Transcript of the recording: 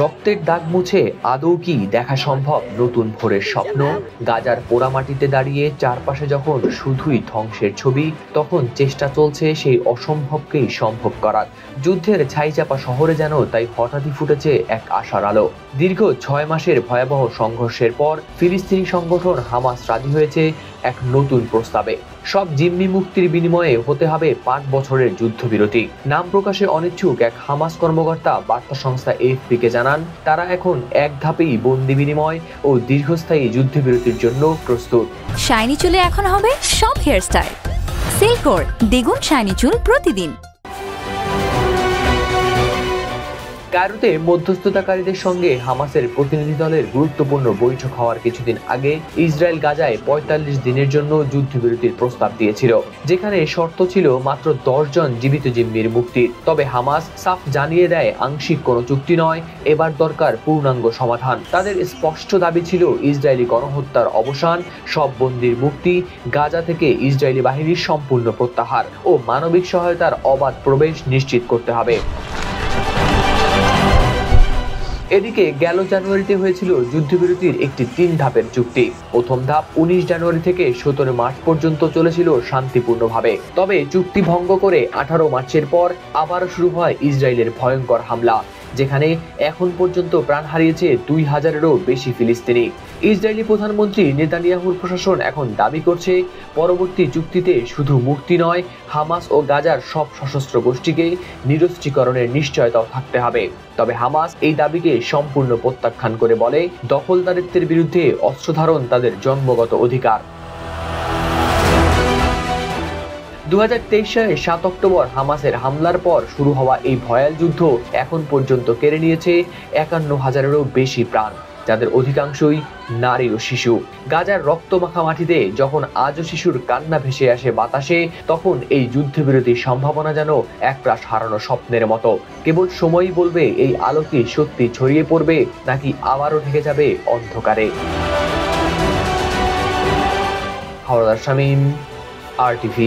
রক্তের দাগ মুছে আদৌ কি দেখা সম্ভব নতুন ভোরের স্বপ্ন? গাজার পোড়ামাটিতে দাঁড়িয়ে চারপাশে যখন শুধুই ধ্বংসের ছবি, তখন চেষ্টা চলছে সেই অসম্ভবকেই সম্ভব করার। যুদ্ধের ছাইচাপা শহরে যেন তাই হঠাৎই ফুটেছে এক আশার আলো। দীর্ঘ 6 মাসের ভয়াবহ সংঘর্ষের পর ফিলিস্তিনি সংগঠন হামাস রাজি হয়েছে এক নতুন প্রস্তাবে। সব জিম্মি মুক্তির বিনিময়ে হতে হবে 5 বছরের যুদ্ধবিরতি। নাম প্রকাশে অনিচ্ছুক এক হামাস কর্মকর্তা বার্তা সংস্থা এএফপিকে জানান, তারা এখন এক ধাপেই বন্দি বিনিময় ও দীর্ঘস্থায়ী যুদ্ধবিরতির জন্য প্রস্তুত। শাইনি চুলে এখন হবে সব হেয়ারস্টাইল। সিল্কোর দ্বিগুণ শাইনি চুল প্রতিদিন। কায়রোতে মধ্যস্থতাকারীদের সঙ্গে হামাসের প্রতিনিধি দলের গুরুত্বপূর্ণ বৈঠক হওয়ার কিছুদিন আগে ইসরায়েল গাজায় 45 দিনের জন্য যুদ্ধবিরতির প্রস্তাব দিয়েছিল, যেখানে শর্ত ছিল মাত্র 10 জন জীবিত জিম্মির মুক্তির। তবে হামাস সাফ জানিয়ে দেয়, আংশিক কোনো চুক্তি নয়, এবার দরকার পূর্ণাঙ্গ সমাধান। তাদের স্পষ্ট দাবি ছিল ইসরায়েলি গণহত্যার অবসান, সব বন্দির মুক্তি, গাজা থেকে ইসরায়েলি বাহিনীর সম্পূর্ণ প্রত্যাহার ও মানবিক সহায়তার অবাধ প্রবেশ নিশ্চিত করতে হবে। এদিকে গেল জানুয়ারিতে হয়েছিল যুদ্ধবিরতির একটি 3 ধাপের চুক্তি। প্রথম ধাপ 19 জানুয়ারি থেকে 17 মার্চ পর্যন্ত চলেছিল শান্তিপূর্ণভাবে। তবে চুক্তি ভঙ্গ করে 18 মার্চের পর আবার শুরু হয় ইসরায়েলের ভয়ঙ্কর হামলা, যেখানে এখন পর্যন্ত প্রাণ হারিয়েছে 2000-এরও বেশি ফিলিস্তিনি। ইসরায়েলি প্রধানমন্ত্রী নেতানিয়াহুর প্রশাসন এখন দাবি করছে, পরবর্তী চুক্তিতে শুধু মুক্তি নয়, হামাস ও গাজার সব সশস্ত্র গোষ্ঠীকে নিরস্ত্রীকরণের নিশ্চয়তাও থাকতে হবে। তবে হামাস এই দাবিকে সম্পূর্ণ প্রত্যাখ্যান করে বলে, দখলদারিত্বের বিরুদ্ধে অস্ত্র ধারণ তাদের জন্মগত অধিকার। 2023 সালের 7 অক্টোবর হামাসের হামলার পর শুরু হওয়া এই ভয়াল যুদ্ধ এখন পর্যন্ত কেড়ে নিয়েছে 51,000-এরও বেশি প্রাণ, যাদের অধিকাংশই নারী ও শিশু। গাজার রক্তমাখা মাটিতে যখন আজও শিশুর কান্না ভেসে আসে বাতাসে, তখন এই যুদ্ধবিরতির সম্ভাবনা যেন একরাশ হারানো স্বপ্নের মতো। কেবল সময়ই বলবে এই আলো কি সত্যি ছড়িয়ে পড়বে, নাকি আবারও ঢেকে যাবে অন্ধকারে। হাওলাদার শামীম, RTV।